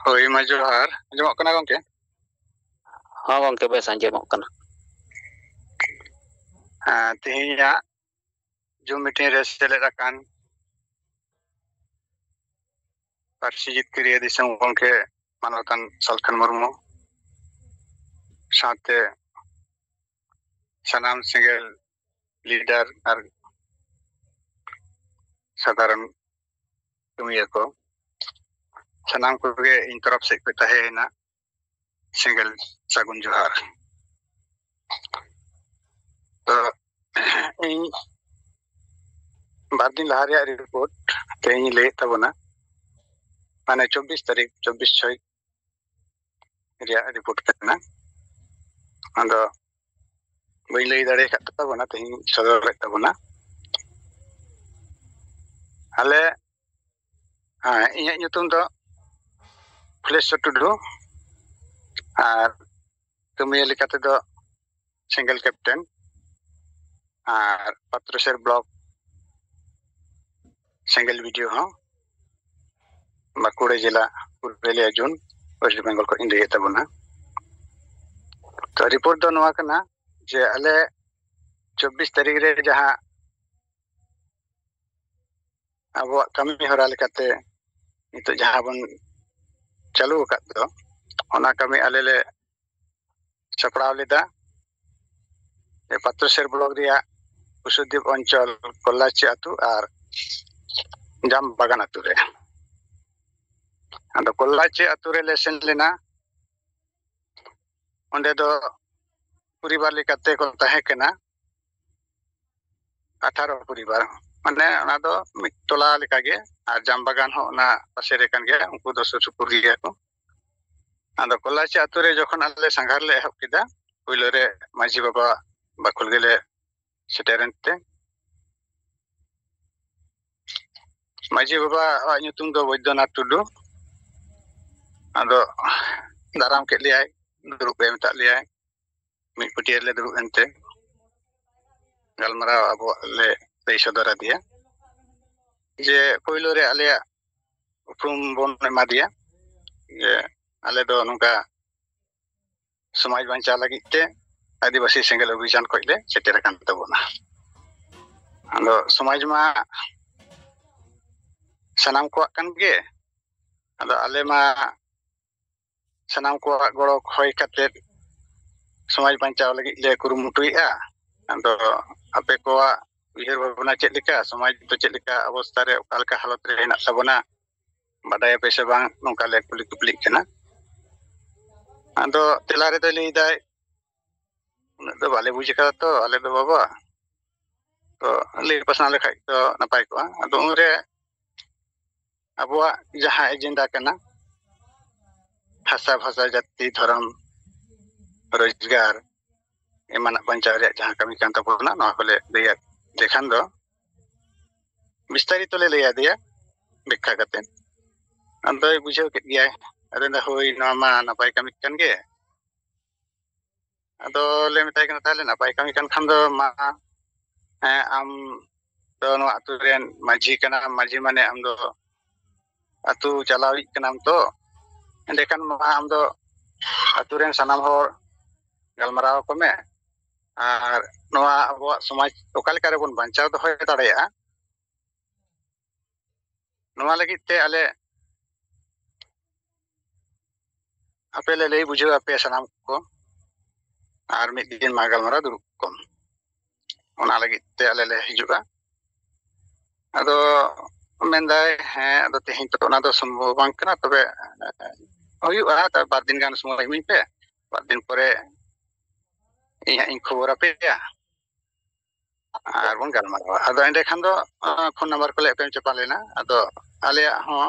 ᱦᱳᱭ ᱢᱟ ᱡᱚᱦᱟᱨ ᱟᱸᱡᱚᱢᱚᱜ ᱠᱟᱱᱟ ᱜᱚᱝᱠᱮ? ᱦᱚᱸ ᱜᱚᱝᱠᱮ ᱵᱮᱥ ᱟᱸᱡᱚᱢᱚᱜ ᱠᱟᱱᱟ᱾ ᱛᱮᱦᱮᱧᱟᱜ ᱡᱩᱢ ᱢᱤᱴᱤᱝ ᱨᱮ ᱥᱮᱞᱮᱫ ᱟᱠᱟᱱ ᱯᱟᱹᱨᱥᱤ ᱡᱤᱛᱠᱟᱹᱨᱤᱭᱟᱹ ᱫᱤᱥᱚᱢ ᱜᱚᱝᱠᱮ ᱢᱟᱱᱚᱛᱟᱱ ᱥᱟᱞᱠᱷᱟᱱ ᱢᱩᱨᱢᱩ ᱥᱟᱶᱛᱮ ᱥᱟᱱᱟᱢ ᱥᱮᱸᱜᱮᱞ ᱞᱤᱰᱟᱨ ᱟᱨ ᱥᱟᱫᱷᱟᱨᱚᱱ ᱠᱟᱹᱢᱤᱭᱟᱹ ᱠᱚ ᱥᱟᱱᱟᱢ ᱠᱚᱜᱮ ᱤᱧ ᱛᱚᱨᱚᱯ ᱥᱮᱫ ᱠᱷᱚᱱ ᱛᱟᱦᱮᱸᱭᱮᱱᱟ ᱥᱮᱸᱜᱮᱞ ᱥᱟᱹᱜᱩᱱ ᱡᱚᱦᱟᱨ᱾ ᱛᱚ ᱤᱧ ᱵᱟᱨᱫᱤᱱ ᱞᱟᱦᱟ ᱨᱮᱭᱟᱜ ᱨᱤᱯᱳর্ট ᱛᱮᱦᱮᱧ ᱞᱟᱹᱭᱮᱫ ᱛᱟᱵᱚᱱᱟ, ᱢᱟᱱᱮ 24 ᱛᱟᱹᱨᱤᱠᱷ 24/6 ᱨᱮᱭᱟᱜ ᱨᱤᱯᱳর্ট ᱠᱟᱱᱟ᱾ ᱟᱫᱚ ᱵᱟᱹᱧ ᱞᱟᱹᱭ ᱫᱟᱲᱮ ᱟᱠᱟᱫ ᱛᱟᱵᱚᱱᱟ, ᱛᱮᱦᱮᱧ ᱥᱚᱫᱚᱨᱮᱫ ᱛᱟᱵᱚᱱᱟ᱾ ᱟᱞᱮ ᱤᱧᱟᱹᱜ ᱧᱩᱛᱩᱢ ᱫᱚ ᱯᱷᱩᱞᱮᱥᱣᱚᱨ ᱴᱩᱰᱩ ᱟᱨ ᱠᱟᱹᱢᱤᱭᱟᱹ ᱞᱮᱠᱟ ᱛᱮᱫᱚ ᱥᱮᱸᱜᱮᱞ ᱠᱮᱯᱴᱮᱱ ᱟᱨ ᱯᱟᱛᱨᱚᱥᱮᱨ ᱵᱞᱚᱠ ᱥᱮᱸᱜᱮᱞ ᱵᱤᱰᱤଓ ᱦᱚᱸ ᱵᱟᱸᱠᱩᱲᱟ ᱡᱮᱞᱟ ᱯᱩᱨᱩᱞᱤᱭᱟᱹ ᱡᱳᱱ ᱳᱭᱮᱥᱴ ᱵᱮᱝᱜᱚᱞ ᱠᱷᱚᱱ ᱤᱧ ᱞᱟᱹᱭᱮᱫ ᱛᱟᱵᱚᱱᱟ᱾ ᱛᱚ ᱨᱤᱯᱳর্ট ᱫᱚ ᱱᱚᱣᱟ ᱠᱟᱱᱟ ᱡᱮ ᱟᱞᱮ 24 ᱛᱟᱹᱨᱤᱠᱷ ᱨᱮ ᱡᱟᱦᱟᱸ ᱟᱵᱚᱣᱟᱜ ᱠᱟᱹᱢᱤ ᱦᱚᱨᱟ ᱞᱮᱠᱟᱛᱮ ᱱᱤᱛᱚᱜ ᱡᱟᱦᱟᱸ ᱵᱚᱱ ᱪᱟᱹᱞᱩ ᱟᱠᱟᱫ ᱫᱚ, ᱚᱱᱟ ᱠᱟᱹᱢᱤ ᱟᱞᱮ ᱞᱮ ᱥᱟᱯᱲᱟᱣ ᱞᱮᱫᱟ ᱯᱟᱛᱨᱚᱥᱮᱨ ᱵᱞᱚᱠ ᱨᱮᱭᱟᱜ ᱩᱥᱩᱫᱽᱫᱤᱯ অঞ্চল কল্লাচি আতু আর জাম বাগান আতু রে। ᱟᱫᱚ কল্লাচি আতু ᱨᱮ ᱞᱮ ᱥᱮᱱ ᱞᱮᱱᱟ। ᱚᱸᱰᱮ ᱫᱚ ᱯᱚরিবার ᱞᱮᱠᱟᱛᱮ ᱠᱚ ᱛᱟᱦᱮᱸ ᱠᱟᱱᱟ 18 ᱯᱚরিবার, ᱢᱟᱱᱮ ᱚᱱᱟ ᱫᱚ ᱢᱤᱫ ᱴᱚᱞᱟ ᱞᱮᱠᱟᱜᱮ, ᱟᱨ ᱡᱟᱢ ᱵᱟᱜᱟᱱ ᱦᱚᱸ ᱚᱱᱟ ᱯᱟᱥᱮ ᱨᱮ ᱠᱟᱱ ᱜᱮᱭᱟ, ᱩᱱᱠᱩ ᱫᱚ ᱥᱩᱨ ᱥᱩᱯᱩᱨ ᱜᱮᱭᱟ ᱠᱚ। ᱟᱫᱚ ᱠᱚᱞᱞᱟᱪᱤ ᱟᱛᱳ ᱨᱮ ᱡᱚᱠᱷᱚᱱ ᱟᱞᱮ ᱥᱟᱸᱜᱷᱟᱨ ᱞᱮ ᱮᱦᱚᱵ ᱠᱮᱫᱟ, ᱯᱳᱭᱞᱳ ᱨᱮ ᱢᱟᱺᱡᱷᱤ ᱵᱟᱵᱟ ᱵᱟᱠᱷᱳᱞ ᱜᱮᱞᱮ ᱥᱮᱴᱮᱨᱮᱱ ᱛᱮ ᱢᱟᱺᱡᱷᱤ ᱵᱟᱵᱟᱣᱟᱜ ᱧᱩᱛᱩᱢ ᱫᱚ ᱵᱳᱭᱫᱚᱱᱟᱛᱷ ᱴᱩᱰᱩ। ᱟᱫᱚ ᱫᱟᱨᱟᱢ ᱠᱮᱫ ᱞᱮᱭᱟᱭ, ᱫᱩᱲᱩᱵ ᱯᱮ ᱢᱮᱛᱟᱫ ᱞᱮᱭᱟᱭ। ᱢᱤᱫ ᱯᱟᱹᱴᱭᱟᱹ ᱨᱮᱞᱮ ᱫᱩᱲᱩᱵ ᱮᱱᱛᱮ ᱜᱟᱞᱢᱟᱨᱟᱣ ᱟᱵᱚᱣᱟᱜ ᱞᱮ ᱞᱟᱹᱭ ᱥᱚᱫᱚᱨ ᱟᱫᱮᱭᱟ ᱡᱮ ᱯᱳᱭᱞᱳ ᱨᱮ ᱟᱞᱮᱭᱟᱜ ᱩᱯᱨᱩᱢ ᱵᱚᱱ ᱮᱢᱟ ᱫᱮᱭᱟ ᱡᱮ ᱟᱞᱮ ᱫᱚ ᱱᱚᱝᱠᱟ ᱥᱚᱢᱟᱡᱽ ᱵᱟᱧᱪᱟᱣ ᱞᱟᱹᱜᱤᱫ ᱛᱮ ᱟᱹᱫᱤᱵᱟᱹᱥᱤ ᱥᱮᱸᱜᱮᱞ ᱚᱵᱷᱤᱡᱟᱱ ᱠᱷᱚᱡ ᱞᱮ ᱥᱮᱴᱮᱨ ᱟᱠᱟᱱ ᱛᱟᱵᱚᱱᱟ। ᱟᱫᱚ ᱥᱚᱢᱟᱡᱽ ᱢᱟ ᱥᱟᱱᱟᱢ ᱠᱚᱣᱟᱜ ᱠᱟᱱ ᱜᱮ, ᱟᱫᱚ ᱟᱞᱮ ᱢᱟ ᱥᱟᱱᱟᱢ ᱠᱚᱣᱟᱜ ᱜᱚᱲᱚ ᱠᱷᱚᱭ ᱠᱟᱛᱮᱫ ᱥᱚᱢᱟᱡᱽ ᱵᱟᱧᱪᱟᱣ ᱞᱟᱹᱜᱤᱫ ᱞᱮ ᱠᱩᱨᱩᱢᱩᱴᱩᱭᱮᱫᱼᱟ। ᱟᱫᱚ ᱟᱯᱮ ᱠᱚᱣᱟᱜ ᱩᱭᱦᱟᱹᱨ ᱵᱷᱟᱵᱽᱱᱟ ᱪᱮᱫ ᱞᱮᱠᱟ, ᱥᱚᱢᱟᱡᱽ ᱫᱚ ᱪᱮᱫ ᱞᱮᱠᱟ ᱚᱵᱚᱥᱛᱷᱟ ᱨᱮ ᱚᱠᱟ ᱞᱮᱠᱟ ᱦᱟᱞᱚᱛ ᱨᱮ ᱦᱮᱱᱟᱜ ᱛᱟᱵᱚᱱᱟ, ᱵᱟᱰᱟᱭᱟᱯᱮ ᱥᱮ ᱵᱟᱝ, ᱱᱚᱝᱠᱟ ᱞᱮ ᱠᱩᱞᱤ ᱠᱩᱯᱞᱤᱜ ᱠᱟᱱᱟ। ᱟᱫᱚ ᱛᱮᱞᱟ ᱨᱮᱫᱚᱭ ᱞᱟᱹᱭᱫᱟᱭ, ᱩᱱᱟᱹᱜ ᱫᱚ ᱵᱟᱞᱮ ᱵᱩᱡᱽ ᱟᱠᱟᱫᱟ ᱛᱚ ᱟᱞᱮ ᱫᱚ ᱵᱟᱵᱟ, ᱛᱚ ᱞᱟᱹᱭ ᱯᱟᱥᱱᱟᱣ ᱞᱮᱠᱷᱟᱡ ᱫᱚ ᱱᱟᱯᱟᱭ ᱠᱚᱜᱼᱟ। ᱟᱫᱚ ᱩᱱᱨᱮ ᱟᱵᱚᱣᱟᱜ ᱡᱟᱦᱟᱸ ᱮᱡᱮᱱᱰᱟ ᱠᱟᱱᱟ, ᱦᱟᱥᱟ ᱵᱷᱟᱥᱟ ᱡᱟᱹᱛᱤ ᱫᱷᱚᱨᱚᱢ ᱨᱳᱡᱽᱜᱟᱨ ᱮᱢᱟᱱᱟᱜ ᱵᱟᱧᱪᱟᱣ ᱨᱮᱭᱟᱜ ᱡᱟᱦᱟᱸ ᱠᱟᱹᱢᱤ ᱠᱟᱱ ᱛᱟᱵᱚᱱᱟ, ᱱᱚᱣᱟ ᱠᱚᱞᱮ ᱞᱟᱹᱭᱟᱫ ᱞᱮᱠᱷᱟᱱ ᱫᱚ ᱵᱤᱥᱛᱟᱨᱤᱛᱚ ᱞᱮ ᱞᱟᱹᱭ ᱟᱫᱮᱭᱟ ᱵᱮখ্যᱟ ᱠᱟᱛᱮᱫ। ᱟᱫᱚᱭ ᱵᱩᱡᱷᱟᱹᱣ ᱠᱮᱫ ᱜᱮᱭᱟᱭ, ᱟᱫᱚ ᱦᱳᱭ ᱱᱚᱣᱟ ᱢᱟ ᱱᱟᱯᱟᱭ ᱠᱟᱹᱢᱤ ᱠᱟᱱ ᱜᱮ। ᱟᱫᱚ ᱞᱮ ᱢᱮᱛᱟᱭ ᱠᱟᱱᱟ, ᱛᱟᱦᱚᱞᱮ ᱱᱟᱯᱟᱭ ᱠᱟᱹᱢᱤ ᱠᱟᱱ ᱠᱷᱟᱱ ᱫᱚ ᱢᱟ ᱟᱢ ᱫᱚ ᱱᱚᱣᱟ ᱟᱛᱳ ᱨᱮᱱ ᱢᱟᱺᱡᱷᱤ ᱠᱟᱱᱟᱢ, ᱢᱟᱺᱡᱷᱤ ᱢᱟᱱᱮ ᱟᱢ ᱫᱚ ᱟᱛᱳ ᱪᱟᱞᱟᱣᱤᱡ ᱠᱟᱱᱟᱢ ᱛᱚ, ᱮᱸᱰᱮᱠᱷᱟᱱ ᱢᱟ ᱟᱢ ᱫᱚ ᱟᱛᱳ ᱨᱮᱱ ᱥᱟᱱᱟᱢ ᱦᱚᱲ ᱜᱟᱞᱢᱟᱨᱟᱣ ᱟᱠᱚ ᱢᱮ, ᱟᱨ ᱱᱚᱣᱟ ᱟᱵᱚᱣᱟᱜ ᱥᱚᱢᱟᱡᱽ ᱚᱠᱟ ᱞᱮᱠᱟ ᱨᱮᱵᱚᱱ ᱵᱟᱧᱪᱟᱣ ᱫᱚᱦᱚ ᱫᱟᱲᱮᱭᱟᱜᱼᱟ, ᱱᱚᱣᱟ ᱞᱟᱹᱜᱤᱫ ᱛᱮ ᱟᱞᱮ ᱟᱯᱮ ᱞᱮ ᱞᱟᱹᱭ ᱵᱩᱡᱷᱟᱹᱣ ᱟᱯᱮᱭᱟ ᱥᱟᱱᱟᱢ ᱠᱚ, ᱟᱨ ᱢᱤᱫ ᱫᱤᱱ ᱢᱟ ᱜᱟᱞᱢᱟᱨᱟᱣ ᱫᱩᱲᱩᱵ ᱠᱚᱢ, ᱚᱱᱟ ᱞᱟᱹᱜᱤᱫ ᱛᱮ ᱟᱞᱮ ᱞᱮ ᱦᱤᱡᱩᱜᱼᱟ। ᱟᱫᱚ ᱢᱮᱱᱫᱟᱭ ᱦᱮᱸ ᱟᱫᱚ ᱛᱮᱦᱮᱧ ᱛᱚ ᱚᱱᱟ ᱫᱚ ᱥᱚᱢᱵᱷᱚᱵ ᱵᱟᱝ ᱠᱟᱱᱟ, ᱛᱚᱵᱮ ᱦᱩᱭᱩᱜᱼᱟ, 2 ᱫᱤᱱ ᱜᱟᱱ ᱥᱚᱢᱚᱭ ᱤᱢᱟᱹᱧ ᱯᱮ, 2 ᱫᱤᱱ ᱯᱚᱨᱮ ᱤᱧ ᱦᱟᱸᱜ ᱤᱧ ᱠᱷᱚᱵᱚᱨ ᱟᱯᱮᱭᱟ ᱟᱨ ᱵᱚᱱ ᱜᱟᱞᱢᱟᱨᱟᱣᱟ। ᱟᱫᱚ ᱮᱸᱰᱮᱠᱷᱟᱱ ᱫᱚ ᱯᱷᱳᱱ ᱱᱟᱢᱵᱟᱨ ᱠᱚᱞᱮ ᱮᱯᱮᱢ ᱪᱟᱯᱟᱞ ᱮᱱᱟ। ᱟᱫᱚ ᱟᱞᱮᱭᱟᱜ ᱦᱚᱸ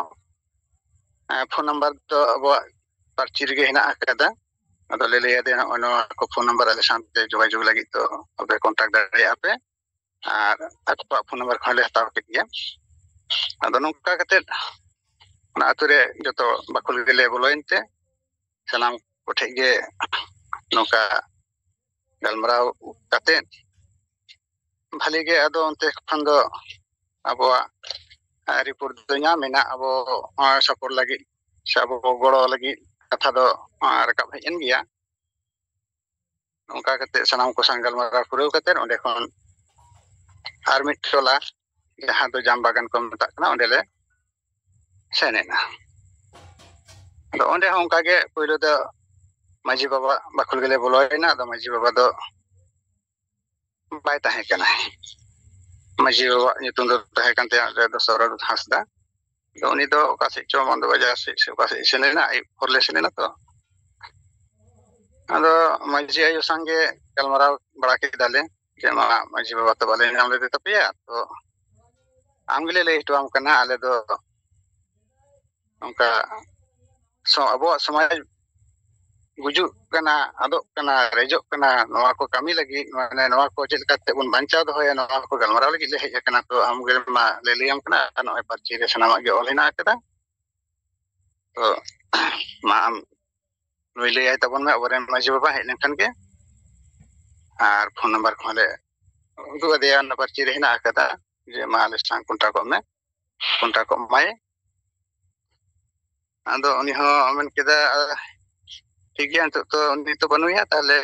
ᱯᱷᱳᱱ ᱱᱟᱢᱵᱟᱨ ᱫᱚ ᱟᱵᱚᱣᱟᱜ ᱯᱟᱨᱪᱤ ᱨᱮᱜᱮ ᱦᱮᱱᱟᱜ ᱟᱠᱟᱫᱟ। ᱟᱫᱚ ᱞᱮ ᱞᱟᱹᱭ ᱟᱫᱮᱭᱟ, ᱱᱚᱜᱼᱚᱭ ᱱᱚᱣᱟ ᱠᱚ ᱯᱷᱳᱱ ᱱᱟᱢᱵᱟᱨ ᱟᱞᱮ ᱥᱟᱶᱛᱮ ᱡᱳᱜᱟᱡᱳᱜᱽ ᱞᱟᱹᱜᱤᱫ ᱫᱚ ᱟᱯᱮ ᱠᱚᱱᱴᱟᱠᱴ ᱫᱟᱲᱮᱭᱟᱜᱼᱟ ᱯᱮ, ᱟᱨ ᱟᱠᱚᱣᱟᱜ ᱯᱷᱳᱱ ᱱᱟᱢᱵᱟᱨ ᱠᱚᱦᱚᱸ ᱞᱮ ᱦᱟᱛᱟᱣ ᱠᱮᱫ ᱜᱮᱭᱟ। ᱟᱫᱚ ᱱᱚᱝᱠᱟ ᱠᱟᱛᱮᱫ ᱚᱱᱟ ᱟᱛᱳ ᱨᱮ ᱡᱚᱛᱚ ᱵᱟᱠᱷᱳᱞ ᱜᱮᱞᱮ ᱵᱚᱞᱚᱭᱮᱱ ᱛᱮ ᱥᱟᱱᱟᱢ ᱠᱚᱴᱷᱮᱡ ᱜᱮ ᱱᱚᱝᱠᱟ ᱜᱟᱞᱢᱟᱨᱟᱣ ᱠᱟᱛᱮᱫ ᱵᱷᱟᱞᱤ ᱜᱮ, ᱟᱫᱚ ᱚᱱᱛᱮ ᱠᱷᱚᱱ ᱫᱚ ᱟᱵᱚᱣᱟᱜ ᱨᱤᱯᱳর্ট ᱫᱚ ᱧᱟᱢᱮᱱᱟ ᱟᱵᱚ ᱥᱟᱯᱳᱨᱴ ᱞᱟᱹᱜᱤᱫ ᱥᱮ ᱟᱵᱚ ᱜᱚᱲᱚ ᱞᱟᱹᱜᱤᱫ ᱠᱟᱛᱷᱟ ᱫᱚ ᱨᱟᱠᱟᱵ ᱦᱮᱡ ᱮᱱ ᱜᱮᱭᱟ᱾ ᱚᱱᱠᱟ ᱠᱟᱛᱮ ᱥᱟᱱᱟᱢ ᱠᱚ ᱥᱟᱶ ᱜᱟᱞᱢᱟᱨᱟᱣ ᱯᱩᱨᱟᱹᱣ ᱠᱟᱛᱮ ᱚᱸᱰᱮ ᱠᱷᱚᱱ ᱟᱨ ᱢᱤᱫ ᱴᱚᱞᱟ ᱡᱟᱦᱟᱸ ᱫᱚ ᱡᱟᱢ ᱵᱟᱜᱟᱱ ᱠᱚ ᱢᱮᱛᱟᱜ ᱠᱟᱱᱟ ᱚᱸᱰᱮ ᱞᱮ ᱥᱮᱱ ᱮᱱᱟ᱾ ᱟᱫᱚ ᱚᱸᱰᱮ ᱦᱚᱸ ᱚᱱᱠᱟ ᱜᱮ ᱯᱳᱭᱞᱳ ᱫᱚ ᱢᱟᱺᱡᱷᱤ ᱵᱟᱵᱟ ᱵᱟᱠᱷᱳᱞ ᱜᱮᱞᱮ ᱵᱚᱞᱚᱭᱮᱱᱟ᱾ ᱟᱫᱚ ᱢᱟᱺᱡᱷᱤ ᱵᱟᱵᱟ ᱫᱚ ᱵᱟᱭ ᱛᱟᱦᱮᱸ ᱠᱟᱱᱟ᱾ ᱢᱟᱺᱡᱷᱤ ᱵᱟᱵᱟᱣᱟᱜ ᱧᱩᱛᱩᱢ ᱫᱚ ᱛᱟᱦᱮᱸ ᱠᱟᱱ ᱛᱟᱭᱟ ᱚᱸᱰᱮ ᱫᱚ ᱥᱚᱨᱚᱫ ᱦᱟᱸᱥᱫᱟ᱾ ᱟᱫᱚ ᱩᱱᱤ ᱫᱚ ᱚᱠᱟ ᱥᱮᱫ ᱪᱚ ᱵᱚᱱᱫᱚ ᱵᱟᱡᱟᱨ ᱥᱮᱫ ᱥᱮ ᱚᱠᱟ ᱥᱮᱫ ᱥᱮᱱ ᱞᱮᱱᱟ, ᱟᱹᱭᱩᱵ ᱯᱚᱨ ᱞᱮ ᱥᱮᱱ ᱮᱱᱟ ᱛᱚ᱾ ᱟᱫᱚ ᱢᱟᱺᱡᱷᱤ ᱟᱭᱳ ᱥᱟᱝᱜᱮ ᱜᱟᱞᱢᱟᱨᱟᱣ ᱵᱟᱲᱟ ᱠᱮᱫᱟᱞᱮ ᱡᱮ ᱢᱟ ᱢᱟᱺᱡᱷᱤ ᱵᱟᱵᱟ ᱛᱚ ᱵᱟᱞᱮ ᱧᱟᱢ ᱞᱮᱫᱮ ᱛᱟᱯᱮᱭᱟ, ᱛᱚ ᱟᱢ ᱜᱮᱞᱮ ᱞᱟᱹᱭ ᱦᱚᱴᱚᱣᱟᱢ ᱠᱟᱱᱟ ᱟᱞᱮ ᱫᱚ ᱚᱱᱠᱟ ᱟᱵᱚᱣᱟᱜ ᱥᱚᱢᱟᱡᱽ ᱜᱩᱡᱩᱜ ᱠᱟᱱᱟ, ᱟᱫᱚᱜ ᱠᱟᱱᱟ, ᱨᱮᱡᱚᱜ ᱠᱟᱱᱟ, ᱱᱚᱣᱟ ko ᱠᱟᱹᱢᱤ ᱞᱟᱹᱜᱤᱫ ᱢᱟᱱᱮ ᱱᱚᱣᱟ ko ᱪᱮᱫ ᱞᱮᱠᱟ ᱠᱟᱛᱮ ᱵᱚᱱ ᱵᱟᱧᱪᱟᱣ ᱫᱚᱦᱚᱭᱟ ᱱᱚᱣᱟ ko ᱜᱟᱞᱢᱟᱨᱟᱣ ᱞᱟᱹᱜᱤᱫ ᱞᱮ ᱦᱮᱡ ᱟᱠᱟᱱᱟ᱾ ᱛᱚ ᱟᱢ ᱜᱮ ᱢᱟ ᱞᱮ ᱞᱟᱹᱭᱟᱢ ᱠᱟᱱᱟ ᱟᱨ ᱱᱚᱜᱼᱚᱭ ᱯᱟᱹᱨᱪᱤ ᱨᱮ ᱥᱟᱱᱟᱢᱟᱜ ᱜᱮ ᱚᱞ ᱦᱮᱱᱟᱜ ᱟᱠᱟᱫᱟ᱾ ᱛᱚ ᱢᱟ ᱟᱢ ᱱᱩᱭ ᱞᱟᱹᱭᱟᱭ ᱛᱟᱵᱚᱱ ᱢᱮ ᱟᱵᱚᱨᱮᱱ ᱢᱟᱺᱡᱷᱤ ᱵᱟᱵᱟ ᱦᱮᱡ ᱞᱮᱱᱠᱷᱟᱱ ᱜᱮ, ᱟᱨ ᱯᱷᱳᱱ ᱱᱟᱢᱵᱟᱨ ᱠᱚᱦᱚᱸ ᱞᱮ ᱩᱫᱩᱜ ᱟᱫᱮᱭᱟ, ᱚᱱᱟ ᱯᱟᱹᱨᱪᱤ ᱨᱮ ᱦᱮᱱᱟᱜ ᱟᱠᱟᱫᱟ ᱡᱮ ᱢᱟ ᱟᱞᱮ ᱥᱟᱶ ᱠᱚᱱᱴᱟᱠᱚᱜ ᱢᱮ, ᱠᱚᱱᱴᱟᱠᱚᱜ ᱢᱟᱭ᱾ ᱟᱫᱚ ᱩᱱᱤ ᱦᱚᱸ ᱢᱮᱱ ᱠᱮᱫᱟ ᱴᱷᱤᱠ ᱜᱮᱭᱟ ᱱᱤᱛᱚᱜ ᱛᱚ ᱩᱱᱤ ᱛᱚ ᱵᱟᱹᱱᱩᱭᱟ, ᱛᱟᱦᱞᱮ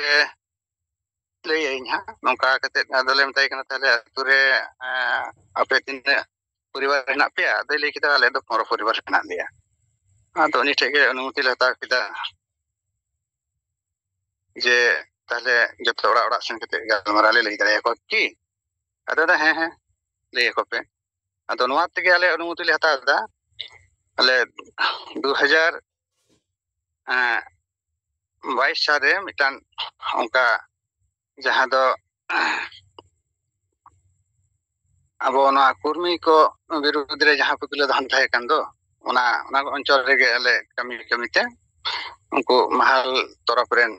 ᱞᱟᱹᱭᱟᱹᱧ ᱦᱟᱸᱜ᱾ ᱱᱚᱝᱠᱟ ᱠᱟᱛᱮᱫ ᱟᱫᱚᱞᱮ ᱢᱮᱛᱟᱭ ᱠᱟᱱᱟ ᱛᱟᱦᱞᱮ ᱟᱹᱛᱩ ᱨᱮ ᱟᱯᱮ ᱛᱤᱱᱟᱹᱜ ᱯᱚᱨᱤᱵᱟᱨ ᱦᱮᱱᱟᱜ ᱯᱮᱭᱟ? ᱟᱫᱚᱭ ᱞᱟᱹᱭ ᱠᱮᱫᱟ ᱟᱞᱮ ᱫᱚ 15 ᱯᱚᱨᱤᱵᱟᱨ ᱦᱮᱱᱟᱜ ᱞᱮᱭᱟ᱾ ᱟᱫᱚ ᱩᱱᱤ ᱴᱷᱮᱡ ᱜᱮ ᱚᱱᱩᱢᱚᱛᱤ ᱞᱮ ᱦᱟᱛᱟᱣ ᱠᱮᱫᱟ ᱡᱮ ᱛᱟᱦᱞᱮ ᱡᱚᱛᱚ ᱚᱲᱟᱜ ᱚᱲᱟᱜ ᱥᱮᱱ ᱠᱟᱛᱮ ᱜᱟᱞᱢᱟᱨᱟᱣ ᱞᱮ ᱞᱟᱹᱭ ᱫᱟᱲᱮᱭᱟᱠᱚᱣᱟ ᱠᱤ? ᱟᱫᱚ ᱦᱮᱸ ᱦᱮᱸ ᱞᱟᱹᱭ ᱟᱠᱚ ᱯᱮ᱾ ᱟᱫᱚ ᱱᱚᱣᱟ ᱛᱮᱜᱮ ᱟᱞᱮ ᱚᱱᱩᱢᱚᱛᱤ ᱞᱮ ᱦᱟᱛᱟᱣ ᱮᱫᱟ᱾ ᱟᱞᱮ 2022 ᱥᱟᱞᱨᱮ ᱢᱤᱫᱴᱟᱝ ᱚᱱᱠᱟ ᱡᱟᱦᱟᱸ ᱫᱚ ᱟᱵᱚ ᱱᱚᱣᱟ ᱠᱚᱨᱢᱤ ᱠᱚ ᱵᱤᱨᱩᱫᱽ ᱨᱮ ᱡᱟᱦᱟᱸ ᱯᱩᱛᱞᱟᱹ ᱫᱦᱟᱱ ᱛᱟᱦᱮᱸ ᱠᱟᱱ ᱫᱚ, ᱚᱱᱟ ᱚᱧᱪᱚᱞ ᱨᱮᱜᱮ ᱟᱞᱮ ᱠᱟᱹᱢᱤᱛᱮ ᱩᱱᱠᱩ ᱢᱟᱦᱟᱞ ᱛᱚᱨᱚᱯ ᱨᱮᱱ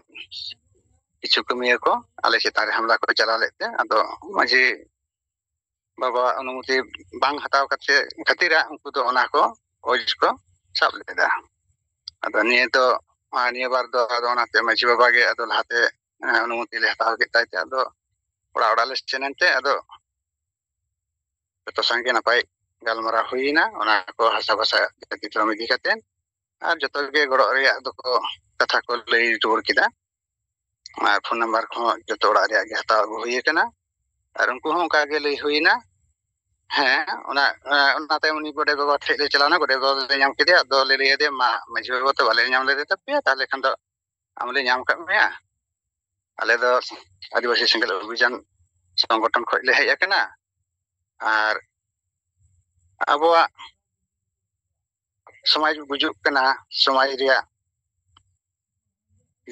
ᱠᱤᱪᱷᱩ ᱠᱟᱹᱢᱤᱭᱟᱹ ᱠᱚ ᱟᱞᱮ ᱪᱮᱛᱟᱱ ᱨᱮ ᱦᱟᱢᱞᱟ ᱠᱚ ᱪᱟᱞᱟᱣ ᱞᱮᱫ ᱛᱮ, ᱟᱫᱚ ᱢᱟᱺᱡᱷᱤ ᱵᱟᱵᱟᱣᱟᱜ ᱚᱱᱩᱢᱚᱛᱤ ᱵᱟᱝ ᱦᱟᱛᱟᱣ ᱠᱟᱛᱮ ᱠᱷᱟᱹᱛᱤᱨᱟᱜ ᱩᱱᱠᱩ ᱫᱚ ᱚᱱᱟ ko ᱚᱡᱽ ko ᱥᱟᱵ ᱞᱮᱫᱟ᱾ ᱟᱫᱚ ᱱᱤᱭᱟᱹ ᱵᱟᱨ ᱫᱚ ᱟᱫᱚ ᱚᱱᱟᱛᱮ ᱢᱟᱺᱡᱷᱤ ᱵᱟᱵᱟ ᱜᱮ ᱟᱫᱚ ᱞᱟᱦᱟᱛᱮ ᱚᱱᱩᱢᱚᱛᱤ ᱞᱮ ᱦᱟᱛᱟᱣ ᱠᱮᱫ ᱛᱟᱭ ᱛᱮ ᱟᱫᱚ ᱚᱲᱟᱜ ᱚᱲᱟᱜ ᱞᱮ ᱥᱮᱱ ᱮᱱᱛᱮ ᱟᱫᱚ ᱡᱚᱛᱚ ᱥᱟᱸᱜᱮ ᱱᱟᱯᱟᱭ ᱜᱟᱞᱢᱟᱨᱟᱣ ᱦᱩᱭᱱᱟ ᱚᱱᱟ ko ᱦᱟᱥᱟ ᱵᱷᱟᱥᱟ ᱵᱮᱛᱤᱠᱨᱚᱢ ᱤᱫᱤ ᱠᱟᱛᱮ, ᱟᱨ ᱡᱚᱛᱚ ᱜᱮ ᱜᱚᱲᱚ ᱨᱮᱭᱟᱜ ᱫᱚᱠᱚ ᱠᱟᱛᱷᱟ ko ᱞᱟᱹᱭ ᱨᱩᱣᱟᱹᱲ ᱠᱮᱫᱟ᱾ ᱟᱨ ᱯᱷᱳᱱ ᱱᱟᱢᱵᱟᱨ ᱠᱚᱦᱚᱸ ᱡᱚᱛᱚ ᱚᱲᱟᱜ ᱨᱮᱭᱟᱜ ᱜᱮ ᱦᱟᱛᱟᱣ ᱟᱹᱜᱩ ᱦᱩᱭ ᱟᱠᱟᱱᱟ᱾ ᱟᱨ ᱩᱱᱠᱩ ᱦᱚᱸ ᱚᱱᱠᱟ ᱜᱮ ᱞᱟᱹᱭ ᱦᱩᱭᱱᱟ᱾ ᱦᱮᱸ ᱚᱱᱟ ᱛᱟᱭᱚᱢ ᱩᱱᱤ ᱜᱚᱰᱮᱛ ᱵᱟᱵᱟ ᱴᱷᱮᱡ ᱞᱮ ᱪᱟᱞᱟᱣᱱᱟ, ᱜᱚᱰᱮᱛ ᱵᱟᱵᱟ ᱞᱮ ᱧᱟᱢ ᱠᱮᱫᱮᱭᱟ᱾ ᱟᱫᱚ ᱞᱮ ᱞᱟᱹᱭ ᱟᱫᱮᱭᱟ ᱢᱟ ᱢᱟᱺᱡᱷᱤ ᱵᱟᱵᱟ ᱛᱚ ᱵᱟᱞᱮ ᱧᱟᱢ ᱞᱮᱫᱮ ᱛᱟᱯᱮᱭᱟ, ᱛᱟᱦᱞᱮ ᱠᱷᱟᱱ ᱫᱚ ᱟᱢ ᱞᱮ ᱧᱟᱢ ᱠᱟᱫ ᱢᱮᱭᱟ᱾ ᱟᱞᱮ ᱫᱚ ᱟᱹᱫᱤᱵᱟᱹᱥᱤ ᱥᱮᱸᱜᱮᱞ ᱚᱵᱷᱤᱡᱟᱱ ᱥᱚᱝᱜᱚᱴᱷᱚᱱ ᱠᱷᱚᱡ ᱞᱮ ᱦᱮᱡ ᱟᱠᱟᱱᱟ, ᱟᱨ ᱟᱵᱚᱣᱟᱜ ᱥᱚᱢᱟᱡᱽ ᱜᱩᱡᱩᱜ ᱠᱟᱱᱟ, ᱥᱚᱢᱟᱡᱽ ᱨᱮᱭᱟᱜ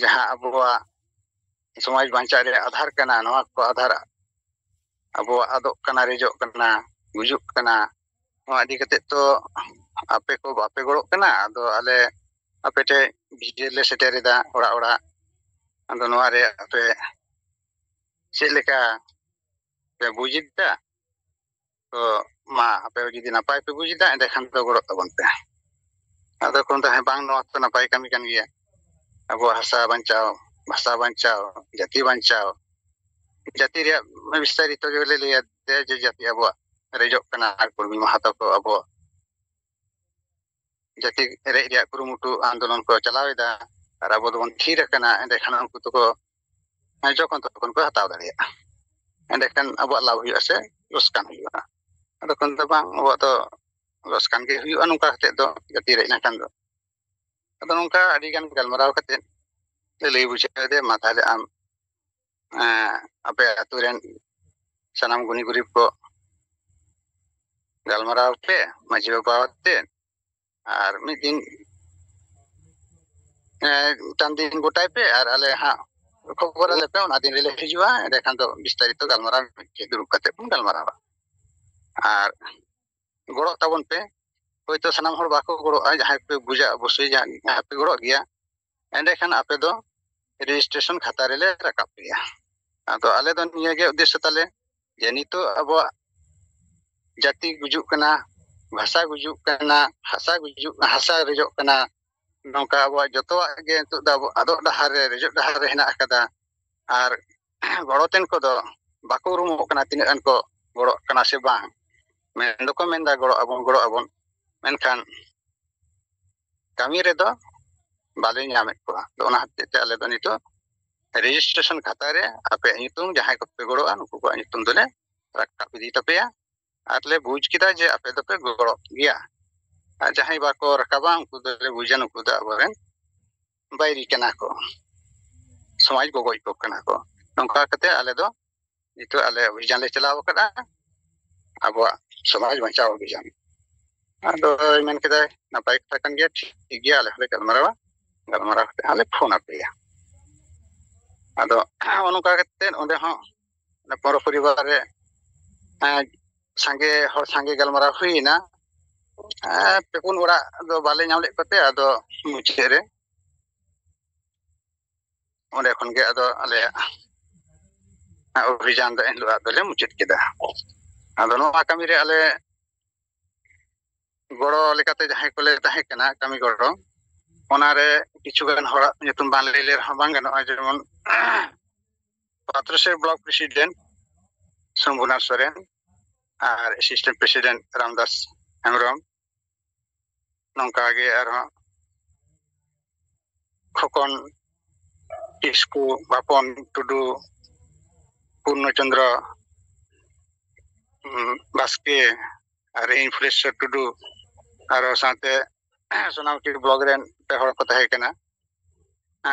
ᱡᱟᱦᱟᱸ ᱟᱵᱚᱣᱟᱜ ᱥᱚᱢᱟᱡᱽ ᱵᱟᱧᱪᱟᱜ ᱨᱮᱭᱟᱜ ᱟᱫᱷᱟᱨ ᱠᱟᱱᱟ, ᱱᱚᱣᱟ ko ᱟᱫᱷᱟᱨ ᱟᱵᱚᱣᱟᱜ ᱟᱫᱚᱜ ᱠᱟᱱᱟ, ᱨᱮᱡᱚᱜ ᱠᱟᱱᱟ, ᱜᱩᱡᱩᱜ ᱠᱟᱱᱟ᱾ ᱱᱚᱣᱟ ᱤᱫᱤ ᱠᱟᱛᱮ ᱛᱚ ᱟᱯᱮ ko ᱵᱟᱯᱮ ᱜᱚᱲᱚᱜ ᱠᱟᱱᱟ᱾ ᱟᱫᱚ ᱟᱞᱮ ᱟᱯᱮ ᱴᱷᱮᱡ ᱵᱷᱤᱰᱭᱳ ᱞᱮ ᱥᱮᱴᱮᱨ ᱮᱫᱟ ᱚᱲᱟᱜ ᱚᱲᱟᱜ᱾ ᱟᱫᱚ ᱱᱚᱣᱟ ᱨᱮ ᱟᱯᱮ ᱪᱮᱫ ᱞᱮᱠᱟ ᱯᱮ ᱵᱩᱡ ᱮᱫᱟ? ᱛᱚ ᱢᱟ ᱟᱯᱮ ᱡᱩᱫᱤ ᱱᱟᱯᱟᱭ ᱯᱮ ᱵᱩᱡ ᱮᱫᱟ ᱮᱸᱰᱮᱠᱷᱟᱱ ᱫᱚ ᱜᱚᱲᱚᱜ ᱛᱟᱵᱚᱱ ᱯᱮ᱾ ᱟᱫᱚ ᱠᱚ ᱢᱮᱱᱫᱟ ᱦᱮᱸ ᱵᱟᱝ ᱱᱚᱣᱟ ᱛᱚ ᱱᱟᱯᱟᱭ ᱠᱟᱹᱢᱤ ᱠᱟᱱ ᱜᱮᱭᱟ, ᱟᱵᱚᱣᱟᱜ ᱦᱟᱥᱟ ᱵᱟᱧᱪᱟᱣ, ᱵᱷᱟᱥᱟ ᱵᱟᱧᱪᱟᱣ, ᱡᱟᱹᱛᱤ ᱵᱟᱧᱪᱟᱣ᱾ ᱡᱟᱹᱛᱤ ᱨᱮᱭᱟᱜ ᱵᱤᱥᱛᱟᱨᱤᱛᱚ ᱜᱮᱞᱮ ᱞᱟᱹᱭ ᱟᱫᱮᱭᱟ ᱡᱮ ᱡᱟᱹᱛᱤ ᱟᱵᱚᱣᱟᱜ ᱨᱮᱡᱚᱜ ᱠᱟᱱᱟ, ᱟᱨ ᱠᱚᱨᱢᱤ ᱢᱟᱦᱟᱛᱚ ko ᱟᱵᱚ ᱡᱟᱹᱛᱤ ᱨᱮᱡ ᱨᱮᱭᱟᱜ ᱠᱩᱨᱩᱢᱩᱴᱩ ᱟᱱᱫᱳᱞᱚᱱ ko ᱪᱟᱞᱟᱣ ᱮᱫᱟ, ᱟᱨ ᱟᱵᱚ ᱫᱚᱵᱚᱱ ᱛᱷᱤᱨ ᱟᱠᱟᱱᱟ᱾ ᱮᱸᱰᱮᱠᱷᱟᱱ ᱩᱱᱠᱩ ᱫᱚᱠᱚ ᱡᱚᱠᱷᱚᱱ ᱛᱚᱠᱷᱚᱱ ko ᱦᱟᱛᱟᱣ ᱫᱟᱲᱮᱭᱟᱜᱼᱟ᱾ ᱮᱸᱰᱮᱠᱷᱟᱱ ᱟᱵᱚᱣᱟᱜ ᱞᱟᱵᱷ ᱦᱩᱭᱩᱜᱼᱟ ᱥᱮ ᱞᱚᱥᱠᱟᱱ ᱦᱩᱭᱩᱜᱼᱟ? ᱟᱫᱚ ᱠᱚ ᱢᱮᱱᱫᱟ ᱵᱟᱝ ᱟᱵᱚᱣᱟᱜ ᱫᱚ ᱞᱚᱥᱠᱟᱱ ᱜᱮ ᱦᱩᱭᱩᱜᱼᱟ ᱱᱚᱝᱠᱟ ᱠᱟᱛᱮᱫ ᱫᱚ, ᱡᱟᱹᱛᱤ ᱨᱮᱡ ᱞᱮᱱᱠᱷᱟᱱ ᱫᱚ᱾ ᱟᱫᱚ ᱱᱚᱝᱠᱟ ᱟᱹᱰᱤᱜᱟᱱ ᱜᱟᱞᱢᱟᱨᱟᱣ ᱠᱟᱛᱮᱫ ᱞᱟᱹᱭ ᱵᱩᱡᱷᱟᱹᱣ ᱟᱫᱮᱭᱟ ᱢᱟ ᱛᱟᱦᱞᱮ ᱟᱢ ᱟᱯᱮ ᱟᱹᱛᱩ ᱨᱮᱱ ᱥᱟᱱᱟᱢ ᱜᱩᱱᱤ ᱜᱩᱨᱤᱵ ko ᱜᱟᱞᱢᱟᱨᱟᱣ ᱯᱮ ᱢᱟᱺᱡᱷᱤ ᱵᱟᱵᱟ ᱟᱛᱮ, ᱟর ᱢᱤᱫ দিন ᱢᱤᱫᱴᱟᱝ ᱫᱤᱱ ᱜᱚᱴᱟᱭ ᱯᱮ, ᱟᱨ ᱟᱞᱮ ᱦᱟᱸᱜ ᱠᱷᱚᱵᱚᱨ ᱟᱞᱮ ᱯᱮ ᱚᱱᱟ ᱫᱤᱱ ᱨᱮᱞᱮ ᱦᱤᱡᱩᱜᱼᱟ᱾ ᱮᱸᱰᱮᱠᱷᱟᱱ ᱫᱚ ᱵᱤᱥᱛᱟᱨᱤᱛᱚ ᱜᱟᱞᱢᱟᱨᱟᱣ ᱢᱤᱫᱴᱷᱮᱡ ᱫᱩᱲᱩᱵ ᱠᱟᱛᱮᱫ ᱵᱚᱱ ᱜᱟᱞᱢᱟᱨᱟᱣᱟ᱾ ᱟᱨ ᱜᱚᱲᱚᱜ ᱛᱟᱵᱚᱱ ᱯᱮ᱾ ᱦᱳᱭᱛᱳ ᱥᱟᱱᱟᱢ ᱦᱚᱲ ᱵᱟᱠᱚ ᱜᱚᱲᱚᱜᱼᱟ, ᱡᱟᱦᱟᱸᱭ ᱯᱮ ᱵᱩᱡᱟ ᱚᱵᱚᱥᱥᱳᱭ ᱡᱟᱦᱟᱸᱭ ᱯᱮ ᱜᱚᱲᱚᱜ ᱜᱮᱭᱟ, ᱮᱸᱰᱮᱠᱷᱟᱱ ᱟᱯᱮ ᱫᱚ ᱨᱮᱡᱤᱥᱴᱨᱮᱥᱚᱱ ᱠᱷᱟᱛᱟ ᱨᱮᱞᱮ ᱨᱟᱠᱟᱵ ᱯᱮᱭᱟ᱾ ᱟᱫᱚ ᱟᱞᱮ ᱫᱚ ᱱᱤᱭᱟᱹᱜᱮ ᱩᱫᱽᱫᱮᱥᱥᱚ ᱛᱟᱞᱮ ᱡᱮ ᱱᱤᱛᱚᱜ ᱟᱵᱚᱣᱟᱜ ᱡᱟᱹᱛᱤ ᱜᱩᱡᱩᱜ ᱠᱟᱱᱟ, ᱵᱷᱟষᱟ ᱜᱩᱡᱩᱜ ᱠᱟᱱᱟ, ᱦᱟᱥᱟ ᱨᱮᱡᱚᱜ ᱠᱟᱱᱟ, ᱱᱚᱝᱠᱟ abuat ᱡᱚᱛᱚᱣᱟᱜ ᱜᱮ ᱱᱤᱛᱚᱜ ᱫᱚ ᱟᱫᱚᱜ ᱰᱟᱦᱟᱨ ᱨᱮ ᱨᱮᱡᱚᱜ ᱰᱟᱦᱟᱨ ᱨᱮ ᱦᱮᱱᱟᱜ ᱟᱠᱟᱫᱟ᱾ ᱟᱨ ᱜᱚᱲᱚᱛᱮᱱ ᱠᱚᱫᱚ ᱵᱟᱠᱚ ᱩᱨᱩᱢᱚᱜ ᱠᱟᱱᱟ ᱛᱤᱱᱟᱹᱜ ᱜᱟᱱ ᱠᱚ ᱜᱚᱲᱚᱜ ᱠᱟᱱᱟ ᱥᱮ ᱵᱟᱝ᱾ ᱢᱮᱱ ᱫᱚᱠᱚ ᱢᱮᱱᱫᱟ ᱜᱚᱲᱚᱜ ᱟᱵᱚᱱ, ᱢᱮᱱᱠᱷᱟᱱ kami redo bale ñamet ko do ona hatte te ale do nito registration khata re ape nyutum jahay ko pe goroa nuku ko nyutum dole rakap idi tapeya atle buj kita je ape do pe goro giya jahay ba ko rakaba unku dole bujan unku da aboren bayri kana ko somaj gogoi ko kana ko nongka kate ale do nito ale bujan le chalaw kada abo somaj bancao bujan ado men kita napai kata kan ge ठीक gya ale galmarawa kate ale phone apeya ado onongka kate onde ho na poro poribar re sange galmaraw huina pekun ora do bale ñam lek kate ado muche re onde khon ge ado ale অভিযান ᱫᱚ ᱮᱱᱦᱤᱞᱳᱜ ᱫᱚᱞᱮ ᱢᱩᱪᱟᱹᱫ ᱠᱮᱫᱟ ᱟᱫᱚ ᱱᱚᱣᱟ ᱠᱟᱹᱢᱤ ᱨᱮ ᱟᱞᱮ ᱜᱚᱲᱚ ᱞᱮᱠᱟᱛᱮ ᱡᱟᱦᱟᱸᱭ ᱠᱚᱞᱮ ᱛᱟᱦᱮᱸ ᱠᱟᱱᱟ ᱠᱟᱹᱢᱤ ᱜᱚᱲᱚ ᱚᱱᱟᱨᱮ ᱠᱤᱪᱷᱩᱜᱟᱱ ᱦᱚᱲᱟᱜ ᱧᱩᱛᱩᱢ ᱵᱟᱝ ᱞᱟᱹᱭ ᱨᱮᱦᱚᱸ ᱵᱟᱝ ᱜᱟᱱᱚᱜᱼᱟ ᱡᱮᱢᱚᱱ ᱯᱟᱛᱨᱚᱥᱮ ᱵᱞᱚᱠ ᱯᱨᱮᱥᱤᱰᱮন্ᱴ ᱥᱚᱢᱵᱷᱩᱱᱟথ ᱥᱚᱨᱮᱱ ᱟᱨ ᱮᱥᱤᱥᱴᱮন্ᱴ ᱯᱨᱮᱥᱤᱰᱮন্ᱴ ᱨᱟᱢᱫᱟᱥ ᱦᱮᱢᱵᱨᱚᱢ ᱱᱚᱝᱠᱟ ᱜᱮ ᱟᱨᱦᱚᱸ ᱠᱷᱚᱠᱚᱱ ᱠᱤᱥᱠᱩ ᱵᱟᱯᱚᱱ ᱴᱩᱰᱩ ᱯᱩᱨᱱᱚᱪᱚᱱᱫᱨᱚ ᱵᱟᱥᱠᱮ ᱟᱨ ᱤᱱᱯᱷᱞᱮᱥᱚᱨ ᱴᱩᱰᱩ ᱟᱨ ᱥᱟᱶᱛᱮ ᱥᱳᱱᱟᱢᱩᱠᱷᱤ ᱵᱞᱚᱠ ᱨᱮᱱ ᱯᱮ ᱦᱚᱲ ᱠᱚ ᱛᱟᱦᱮᱸ ᱠᱟᱱᱟ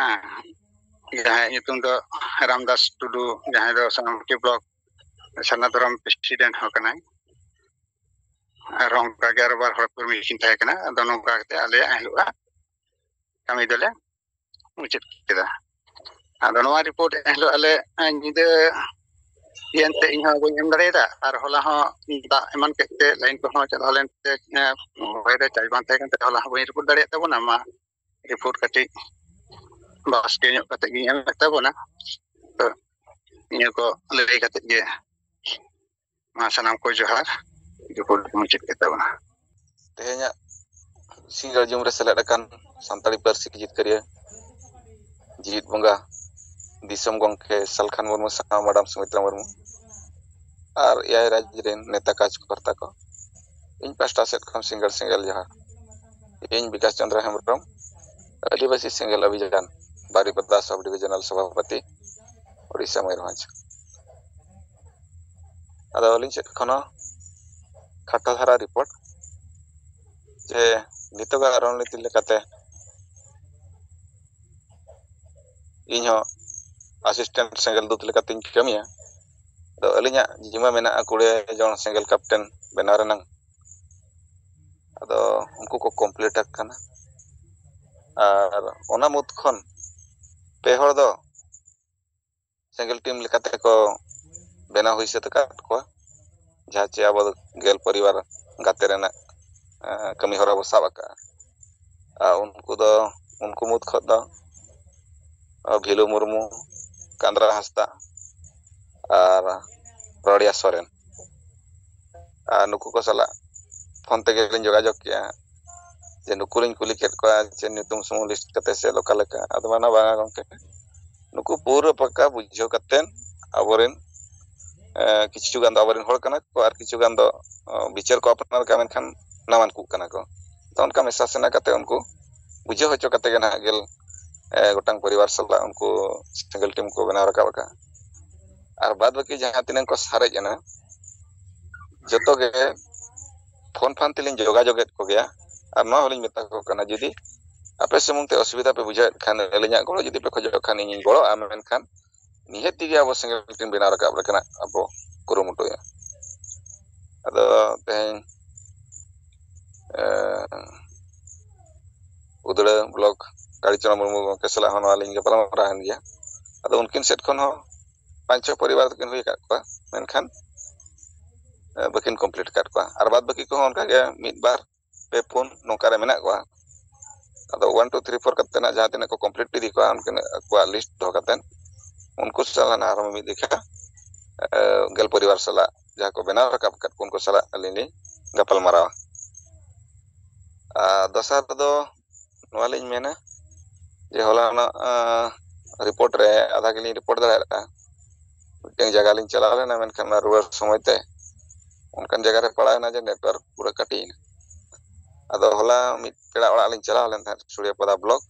ᱡᱟᱦᱟᱸᱭ ᱧᱩᱛᱩᱢ ᱫᱚ ᱨᱟᱢᱫᱟᱥ ᱴᱩᱰᱩ ᱡᱟᱦᱟᱸᱭ ᱫᱚ ᱥᱳᱱᱟᱢᱩᱠᱷᱤ ᱵᱞᱚᱠ ᱥᱟᱨᱱᱟᱫᱷᱚᱨᱚᱢ ᱯᱨᱮᱥᱤᱰᱮন্ᱴ ᱦᱚᱸ ᱠᱟᱱᱟᱭ ᱟᱨ ᱚᱱᱠᱟ ᱜᱮ ᱟᱨ ᱵᱟᱨ ᱦᱚᱲ ᱠᱚ ᱢᱤᱫᱴᱤᱱ ᱛᱟᱦᱮᱸ ᱠᱟᱱᱟ ᱟᱫᱚ ᱱᱚᱝᱠᱟ ᱠᱟᱛᱮ ᱟᱞᱮᱭᱟᱜ ᱦᱤᱞᱳᱜᱼᱟ ᱠᱟᱹᱢᱤ ᱫᱚᱞᱮ ᱢᱩᱪᱟᱹᱫ ᱠᱮᱫᱟ ᱟᱫᱚ ᱱᱚᱣᱟ ᱨᱤᱯᱳর্ট ᱮᱱᱦᱤᱞᱳᱜ ᱟᱞᱮ ᱧᱤᱫᱟᱹ ᱤᱭᱟᱹᱱᱛᱮ ᱤᱧ ᱦᱚᱸ ᱵᱟᱹᱧ ᱮᱢ ᱫᱟᱲᱮᱭᱟᱫᱟ ᱟᱨ ᱦᱚᱞᱟ ᱦᱚᱸ ᱫᱟᱜ ᱮᱢᱟᱱ ᱠᱮᱫ ᱛᱮ ᱞᱟᱭᱤᱱ ᱠᱚᱦᱚᱸ ᱪᱟᱞᱟᱣ ᱞᱮᱱᱛᱮ ᱦᱚᱭ ᱨᱮ ᱪᱟᱨᱡ ᱵᱟᱝ ᱛᱟᱦᱮᱸ ᱠᱟᱱ ᱛᱮ ᱦᱚᱞᱟ ᱦᱚᱸ ᱵᱟᱹᱧ ᱨᱤᱯᱳর্ট ᱫᱟᱲᱮᱭᱟᱜ ᱛᱟᱵᱚᱱᱟ ᱢᱟ ᱨᱤᱯᱳর্ট ᱠᱟᱹᱴᱤᱡ ᱵᱟᱥᱠᱮ ᱧᱚᱜ ᱠᱟᱛᱮ ᱜᱤᱧ ᱮᱢᱮᱫ ᱛᱟᱵᱚᱱᱟ ᱛᱚ ᱤᱧ ᱠᱚ ᱞᱟᱹᱭ ᱠᱟᱛᱮ ᱜᱮ ᱢᱟ ᱥᱟᱱᱟᱢ ᱠᱚ ᱡᱚᱦᱟᱨ ᱨᱤᱯᱳর্ট ᱢᱩᱪᱟᱹᱫ ᱠᱮᱫ ᱛᱟᱵᱚᱱᱟ ᱛᱮᱦᱮᱧᱟᱜ ᱥᱤᱸᱜᱟᱹᱲ ᱡᱩᱢ ᱨᱮ ᱥᱮᱞᱮᱫ ᱟᱠᱟᱱ ᱥᱟᱱᱛᱟᱲᱤ ᱯᱟᱹᱨᱥᱤ ᱡᱤᱛᱠᱟᱹᱨᱤᱭᱟᱹ ᱡᱤᱣᱤᱫ ᱵᱚᱸᱜᱟ ᱫᱤᱥᱚᱢ ᱜᱚᱢᱠᱮ ᱥᱟᱞᱠᱷᱟᱱ ᱢᱩᱨᱢᱩ ᱥᱟᱶ ᱢᱟᱰᱟᱢ ᱥᱩᱢᱤᱛᱨᱟ ᱢᱩᱨᱢᱩ ᱟᱨ ᱮᱭᱟᱭ ᱨᱟᱡᱽ ᱨᱮᱱ ᱱᱮᱛᱟ ᱠᱟᱨᱡᱚᱠᱚᱨᱛᱟ ᱠᱚ ᱤᱧ ᱯᱟᱥᱴᱟ ᱥᱮᱫ ᱠᱷᱚᱱ ᱥᱤᱸᱜᱟᱹᱲ ᱥᱮᱸᱜᱮᱞ ᱡᱚᱦᱟᱨ ᱤᱧ ᱵᱤᱠᱟᱥ ᱪᱚᱱᱫᱨᱚ ᱦᱮᱢᱵᱨᱚᱢ ᱟᱹᱫᱤᱵᱟᱹᱥᱤ ᱥᱮᱸᱜᱮᱞ ᱚᱵᱷᱤᱡᱟᱱ ᱵᱟᱨᱤᱯᱟᱫᱟ ᱥᱟᱵ ᱰᱤᱵᱷᱤᱡᱚনাᱞ ᱥᱚᱵᱷᱟᱯᱚᱛᱤ ᱳᱲᱤᱥᱥᱟ ᱢᱚᱭᱩᱨᱵᱷᱚᱸᱡᱽ ᱟᱫᱚ ᱟᱹᱞᱤᱧ ᱥᱮᱫ ᱠᱷᱚᱱ ᱠᱷᱟᱴᱚ ᱫᱷᱟᱨᱟ ᱨᱤᱯᱳর্ᱴ ᱡᱮ ᱱᱤᱛᱚᱜᱟᱜ ᱨᱚᱲᱱᱤᱛᱤ ᱞᱮᱠᱟᱛᱮ ᱤᱧᱦᱚᱸ ᱟᱥᱤᱥᱴᱮন্ᱴ ᱥᱮᱸᱜᱮᱞ ᱫᱩᱛ ᱞᱮᱠᱟᱛᱤᱧ ᱠᱟᱹᱢᱤᱭᱟ ᱟᱫᱚ ᱟᱹᱞᱤᱧᱟᱜ ᱡᱤᱢᱟ ᱢᱮᱱᱟᱜᱼᱟ 20 ᱡᱚᱱ ᱥᱮᱸᱜᱮᱞ ᱠᱟᱯᱴᱮᱱ ᱵᱮᱱᱟᱣ ᱨᱮᱱᱟᱜ ᱟᱫᱚ ᱩᱱᱠᱩ ᱠᱚ ᱠᱚᱢᱯᱞᱤᱴ ᱟᱠᱟᱱᱟ ᱟᱨ ᱚᱱᱟ ᱢᱩᱫᱽ ᱠᱷᱚᱱ ᱯᱮ ᱦᱚᱲ ᱫᱚ ᱥᱮᱸᱜᱮᱞ ᱴᱤᱢ ᱞᱮᱠᱟᱛᱮ ᱠᱚ ᱵᱮᱱᱟᱣ ᱦᱩᱭ ᱥᱟᱹᱛ ᱟᱠᱟᱫ ᱠᱚᱣᱟ ᱡᱟᱦᱟᱸ ᱪᱮ ᱟᱵᱚ ᱜᱮᱞ ᱯᱚᱨᱤᱵᱟᱨ ᱜᱟᱛᱮ ᱨᱮᱱᱟᱜ ᱠᱟᱹᱢᱤ ᱦᱚᱨᱟ ᱵᱚ ᱥᱟᱵ ᱟᱠᱟᱜᱼᱟ ᱟᱨ ᱩᱱᱠᱩ ᱢᱩᱫᱽ ᱠᱷᱚᱱ ᱫᱚ ᱵᱷᱤᱞᱩ ᱢᱩᱨᱢᱩ ᱠᱟᱸᱫᱽᱨᱟ ᱦᱟᱸᱥᱫᱟ ᱟᱨ ᱨᱚᱲᱤᱭᱟ ᱥᱚᱨᱮᱱ ᱟᱨ ᱱᱩᱠᱩ ᱠᱚ ᱥᱟᱞᱟᱜ ᱯᱷᱳᱱ ᱛᱮᱜᱮᱞᱤᱧ ᱡᱳᱜᱟᱡᱳᱜᱽ ᱠᱮᱜᱼᱟ ᱡᱮ ᱱᱩᱠᱩ ᱞᱤᱧ ᱠᱩᱞᱤ ᱠᱮᱫ ᱠᱚᱣᱟ ᱡᱮ ᱧᱩᱛᱩᱢ ᱥᱩᱢᱩᱝ ᱞᱤᱥᱴ ᱠᱟᱛᱮ ᱥᱮ ᱚᱠᱟ ᱞᱮᱠᱟ ᱟᱫᱚ ᱢᱟᱱᱟ ᱵᱟᱝᱟ ᱜᱚᱝᱠᱮ ᱱᱩᱠᱩ ᱯᱩᱨᱟᱹ ᱯᱟᱠᱟ ᱵᱩᱡᱷᱟᱹᱣ ᱠᱟᱛᱮᱱ ᱟᱵᱚᱨᱮᱱ ᱠᱤᱪᱷᱩ ᱜᱟᱱ ᱫᱚ ᱟᱵᱚᱨᱮᱱ ᱦᱚᱲ ᱠᱟᱱᱟ ᱠᱚ ᱟᱨ ᱠᱤᱪᱷᱩ ᱜᱟᱱ ᱫᱚ ᱵᱤᱪᱟᱹᱨ ᱠᱚ ᱟᱯᱱᱟᱨ ᱠᱟᱜ ᱢᱮᱱᱠᱷᱟᱱ ᱱᱟᱣᱟᱱ ᱠᱩ ᱠᱟᱱᱟ ᱠᱚ ᱛᱚ ᱚᱱᱠᱟ ᱢᱮᱥᱟ ᱥᱮᱱᱟ ᱠᱟᱛᱮ ᱩᱱᱠᱩ ᱵᱩᱡᱷᱟᱹᱣ ᱦᱚᱪᱚ ᱠᱟᱛᱮ ᱜᱮ ᱱᱟᱦᱟᱜ ᱜᱮᱞ ᱜᱚᱴᱟᱝ ᱯᱚᱨᱤᱵᱟᱨ ᱥᱟᱞᱟᱜ ᱩᱱᱠᱩ ᱥᱮᱸᱜᱮᱞ ᱴᱤᱢ ᱠᱚ ᱵᱮᱱᱟᱣ ᱨᱟᱠᱟᱵ ᱟᱠᱟᱜᱼᱟ ᱟᱨ ᱵᱟᱫ ᱵᱟᱹᱠᱤ ᱡᱟᱦᱟᱸ ᱛᱤᱱᱟᱹᱜ ᱠᱚ ᱥᱟᱨᱮᱡ ᱮᱱᱟ ᱡᱚᱛᱚ ᱜᱮ ᱯᱷᱳᱱ ᱛᱮᱞᱤᱧ ᱡᱳᱜᱟᱡᱳᱜᱮᱫ ᱠᱚᱜᱮᱭᱟ ᱟᱨ ᱱᱚᱣᱟ ᱦᱚᱸᱞᱤᱧ ᱢᱮᱛᱟ ᱠᱚ ᱠᱟᱱᱟ ᱡᱩᱫᱤ ᱟᱯᱮ ᱥᱩᱢᱩᱝ ᱛᱮ ᱚᱥᱩᱵᱤᱫᱷᱟ ᱯᱮ ᱵᱩᱡᱷᱟᱹᱣᱮᱫ ᱠᱷᱟᱱ ᱟᱹᱞᱤᱧᱟᱜ ᱜᱚᱲᱚ ᱡᱩᱫᱤ ᱯᱮ ᱠᱷᱚᱡᱚᱜ ᱠᱷᱟᱱ ᱤᱧᱤᱧ ᱜᱚᱲᱚᱜᱼᱟ ᱢᱮᱱᱠᱷᱟᱱ ᱱᱤᱦᱟᱹᱛ ᱜᱮ ᱟᱵᱚ ᱥᱮᱸᱜᱮᱞ ᱴᱤᱢ ᱵᱮᱱᱟᱣ ᱨᱟᱠᱟᱵ ᱞᱮᱠᱟᱱᱟᱜ ᱟᱵᱚ ᱠᱩᱨᱩᱢᱩᱴᱩᱭᱟ ᱟᱫᱚ ᱛᱮᱦᱮᱧ ᱩᱫᱽᱲᱟ ᱵᱞᱚᱠ ᱠᱟᱲᱤᱪᱚᱨᱚᱱ ᱢᱩᱨᱢᱩ ᱜᱚᱢᱠᱮ ᱥᱟᱞᱟᱜ ᱦᱚᱸ ᱱᱚᱣᱟ ᱞᱤᱧ ᱜᱟᱯᱟᱞᱢᱟᱨᱟᱣ ᱮᱱ ᱜᱮᱭᱟ ᱟᱫᱚ ᱩᱱᱠᱤᱱ ᱥᱮᱫ ᱠᱷᱚᱱ ᱦᱚᱸ 5-6 ᱯᱚᱨᱤᱵᱟᱨ ᱫᱚᱠᱤᱱ ᱦᱩᱭ ᱟᱠᱟᱫ ᱠᱚᱣᱟ ᱢᱮᱱᱠᱷᱟᱱ ᱵᱟᱹᱠᱤᱱ ᱠᱚᱢᱯᱞᱤᱴ ᱟᱠᱟᱫ ᱠᱚᱣᱟ ᱟᱨ ᱵᱟᱫ ᱵᱟᱹᱠᱤ ᱠᱚᱦᱚᱸ ᱚᱱᱠᱟᱜᱮ 1-2 3-4 ᱱᱚᱝᱠᱟ ᱨᱮ ᱢᱮᱱᱟᱜ ᱠᱚᱣᱟ ᱟᱫᱚ 1 2 3 4 ᱠᱟᱛᱮ ᱡᱟᱦᱟᱸ ᱛᱤᱱᱟᱹᱜ ᱠᱚ ᱠᱚᱢᱯᱞᱤᱴ ᱤᱫᱤ ᱠᱚᱣᱟ ᱩᱱᱠᱤᱱ ᱟᱠᱚᱣᱟᱜ ᱞᱤᱥᱴ ᱫᱚᱦᱚ ᱠᱟᱛᱮ ᱩᱱᱠᱩ ᱥᱟᱞᱟᱜ ᱟᱨᱦᱚᱸ ᱢᱤᱫ ᱫᱮᱠᱷᱟ ᱜᱮᱞ ᱯᱚᱨᱤᱵᱟᱨ ᱥᱟᱞᱟᱜ ᱡᱟᱦᱟᱸ ᱠᱚ ᱵᱮᱱᱟᱣ ᱨᱟᱠᱟᱵ ᱟᱠᱟᱫ ᱠᱚ ᱩᱱᱠᱩ ᱥᱟᱞᱟᱜ ᱟᱹᱞᱤᱧ ᱞᱤᱧ ᱜᱟᱯᱟᱞ ᱢᱟᱨᱟᱣᱟ ᱟᱨ ᱫᱚᱥᱟᱨ ᱫᱚ ᱱᱚᱣᱟ ᱞᱤᱧ ᱢᱮᱱᱟ ᱡᱮ ᱦᱚᱞᱟᱱᱟᱜ ᱨᱤᱯᱳর্ᱴ ᱨᱮ ᱟᱫᱷᱟ ᱜᱮᱞᱤᱧ ᱨᱤᱯᱳর্ᱴ ᱫᱟᱲᱮᱭᱟᱜᱼᱟ ᱢᱤᱫᱴᱮᱱ ᱡᱟᱭᱜᱟ ᱞᱤᱧ ᱪᱟᱞᱟᱣ ᱞᱮᱱᱟ ᱢᱮᱱᱠᱷᱟन ᱚᱱᱟ ᱨᱩᱣᱟᱹᱲ ᱥᱚᱢᱚᱭ ᱛᱮ ᱚᱱᱠᱟᱱ ᱡᱟᱭᱜᱟ ᱨᱮ ᱯᱟᱲᱟᱣ ᱮᱱᱟ ᱡᱮ ᱱᱮᱴᱣᱟᱨᱠ ᱯᱩᱨᱟᱹ ᱠᱟᱹᱴᱤᱡ ᱮᱱᱟ ᱟᱫᱚ ᱦᱚᱞᱟ ᱢᱤᱫ ᱯᱮᱲᱟ ᱚᱲᱟᱜ ᱞᱤᱧ ᱪᱟᱞᱟᱣ ᱞᱮᱱ ᱛᱟᱦᱮᱸᱫ ᱥᱩᱲᱤᱭᱟᱹᱯᱟᱫᱟ ᱵᱞᱚᱠ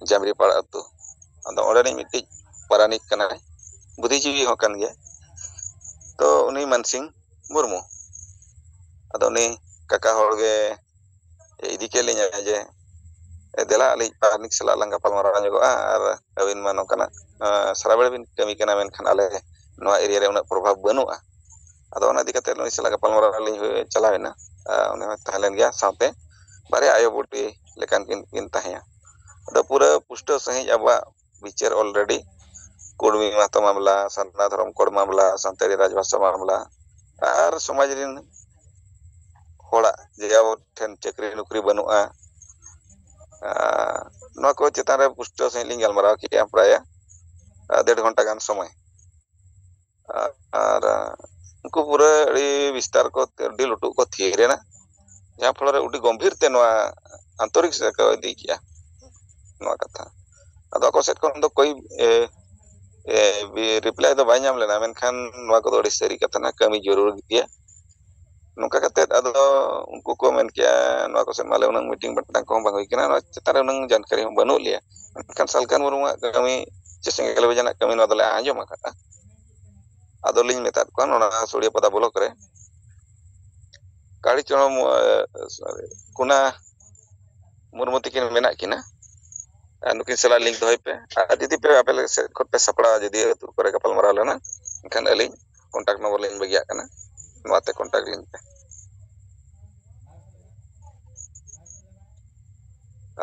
ᱡᱟᱢᱨᱤᱯᱟᱲ ᱟᱹᱛᱩ ᱟᱫᱚ ᱚᱸᱰᱮᱱᱤᱡ ᱢᱤᱫᱴᱤᱡ ᱯᱟᱨᱟᱱᱤᱠ ᱠᱟᱱᱟᱭ ᱵᱩᱫᱽᱫᱷᱤᱡᱤᱵᱤ ᱦᱚᱸ ᱠᱟᱱ ᱜᱮᱭᱟ ᱛᱚ ᱩᱱᱤ ᱢᱟᱱᱥᱤᱝ ᱢᱩᱨᱢᱩ ᱟᱫᱚ ᱩᱱᱤ ᱠᱟᱠᱟ ᱦᱚᱲ ᱜᱮ ᱤᱫᱤ ᱠᱮᱫ ᱞᱤᱧᱟ ᱡᱮ ᱫᱮᱞᱟ ᱟᱹᱞᱤᱧ ᱯᱟᱨᱟᱱᱤᱠ ᱥᱟᱞᱟᱜ ᱞᱟᱝ ᱜᱟᱯᱟᱞᱢᱟᱨᱟᱣ ᱧᱚᱜᱚᱜᱼᱟ ᱟᱨ ᱟᱹᱵᱤᱱ ᱢᱟ ᱱᱚᱝᱠᱟᱱᱟᱜ ᱥᱟᱨᱟ ᱵᱮᱲᱟ ᱵᱤᱱ ᱠᱟᱹᱢᱤ ᱠᱟᱱᱟ ᱢᱮᱱᱠᱷᱟᱱ ᱟᱞᱮ ᱱᱚᱣᱟ ᱮᱨᱤᱭᱟ ᱨᱮ ᱩᱱᱟᱹᱜ ᱯᱨᱚᱵᱷᱟᱵ ᱵᱟᱹᱱᱩᱜᱼᱟ ᱟᱫᱚ ᱚᱱᱟ ᱤᱫᱤ ᱠᱟᱛᱮ ᱩᱱᱤ ᱥᱟᱞᱟᱜ ᱜᱟᱯᱟᱞᱢᱟᱨᱟᱣ ᱞᱤᱧ ᱪᱟᱞᱟᱣᱮᱱᱟ ᱩᱱᱤ ᱦᱚᱸ ᱛᱟᱦᱮᱸ ᱞᱮᱱ ᱜᱮᱭᱟ ᱥᱟᱶᱛᱮ ᱵᱟᱨᱭᱟ ᱟᱭᱳ ᱵᱩᱰᱷᱤ ᱞᱮᱠᱟᱱ ᱠᱤᱱ ᱛᱟᱦᱮᱸᱭᱟ ᱟᱫᱚ ᱯᱩᱨᱟᱹ ᱯᱩᱥᱴᱟᱹᱣ ᱥᱟᱺᱦᱤᱡ ᱟᱵᱚᱣᱟᱜ ᱵᱤᱪᱟᱹᱨ ᱚᱞᱨᱮᱰᱤ ᱠᱩᱲᱢᱤ ᱢᱟᱦᱟᱛᱚ ᱢᱟᱢᱞᱟ ᱥᱟᱨᱱᱟ ᱫᱷᱚᱨᱚᱢ ᱠᱳᱰ ᱢᱟᱢᱞᱟ ᱥᱟᱱᱛᱟᱲᱤ ᱨᱟᱡᱽᱵᱷᱟᱥᱟ ᱢᱟᱢᱞᱟ ᱟᱨ ᱥᱚᱢᱟᱡᱽ ᱨᱮᱱ ᱦᱚᱲᱟᱜ ᱡᱮ ᱟᱵᱚ ᱴᱷᱮᱱ ᱪᱟᱹᱠᱨᱤ ᱱᱚᱠᱨᱤ ᱵᱟᱹᱱᱩᱜᱼᱟ ᱱᱚᱣᱟ ᱠᱚ ᱪᱮᱛᱟᱱ ᱨᱮ ᱯᱩᱥᱴᱟᱹᱣ ᱥᱟᱺᱦᱤᱡ ᱞᱤᱧ ᱜᱟᱞᱢᱟᱨᱟᱣ ᱠᱮᱜᱼᱟ ᱯᱨᱟᱭ 1.5 ᱜᱷᱚᱱᱴᱟ ᱜᱟᱱ ᱥᱚᱢᱚᱭ ᱟᱨ उनको पूरा विस्तार को लुटू को थियरे ना जहाँ फल उड़ी गंभीर ते आंतरिक से को दी किया कथा अदो को सेट को कोई रिप्लाई दो बाय नाम लेना मेनखान को सरी कथा ना कमी जरूर गया नौका कते अदो उनको को मेन किया को सेट माले उनंग मीटिंग बटन को बांग होइकना चेतारे उनंग जानकारी हम बनु लिया मेनखान सालकान मुरुमा कमी चेसेंगे कले बजना कमी न दले आंजम आका ᱟᱫᱚ ᱞᱤᱧ ᱢᱮᱛᱟᱫ ᱠᱚᱣᱟ ᱚᱱᱟ ᱥᱩᱲᱤᱭᱟᱹᱯᱟᱫᱟ ᱵᱞᱚᱠ ᱨᱮ ᱠᱟᱲᱤ ᱪᱚᱲᱚ ᱠᱩᱱᱟ ᱢᱩᱨᱢᱩ ᱛᱤᱠᱤᱱ ᱢᱮᱱᱟᱜ ᱠᱤᱱᱟ ᱱᱩᱠᱤᱱ ᱥᱟᱞᱟᱜ ᱞᱤᱝᱠ ᱫᱚᱦᱚᱭ ᱯᱮ ᱟᱨ ᱡᱩᱫᱤ ᱯᱮ ᱟᱯᱮ ᱥᱮᱫ ᱠᱷᱚᱱ ᱯᱮ ᱥᱟᱯᱲᱟᱣ ᱡᱩᱫᱤ ᱟᱹᱛᱩ ᱠᱚᱨᱮ ᱜᱟᱯᱟᱞᱢᱟᱨᱟᱣ ᱞᱮᱱᱟ ᱮᱱᱠᱷᱟᱱ ᱟᱹᱞᱤᱧ ᱠᱚᱱᱴᱟᱠᱴ ᱱᱚᱢᱵᱚᱨ ᱞᱤᱧ ᱵᱟᱹᱜᱤᱭᱟᱜ ᱠᱟᱱᱟ ᱱᱚᱣᱟᱛᱮ ᱠᱚᱱᱴᱟᱠᱴ ᱞᱤᱧ ᱯᱮ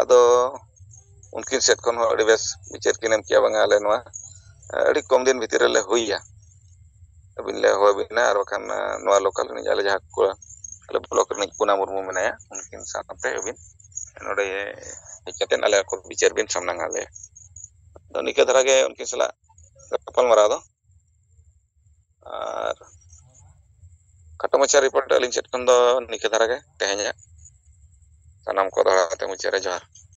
ᱟᱫᱚ उनकिन सेट खन हो अड़ी बेस विचार किन एम किया बांगा आले नोआ अड़ी कम दिन भीतर ले हुईया अबिन ले हो बिना और बखान नोआ लोकल नि आले जहां को आले ब्लॉक नि पुना मुर्मू मेनाया उनकिन साथे अबिन नोडे हेचतेन आले को विचार बिन सामना आले तो निके धरा गे उनकिन सला गपल मरा दो और खाटो मचा रिपोर्ट अलिंग सेट खन दो निके धरा गे तेहnya sanam ko dara te मुचारे जोहार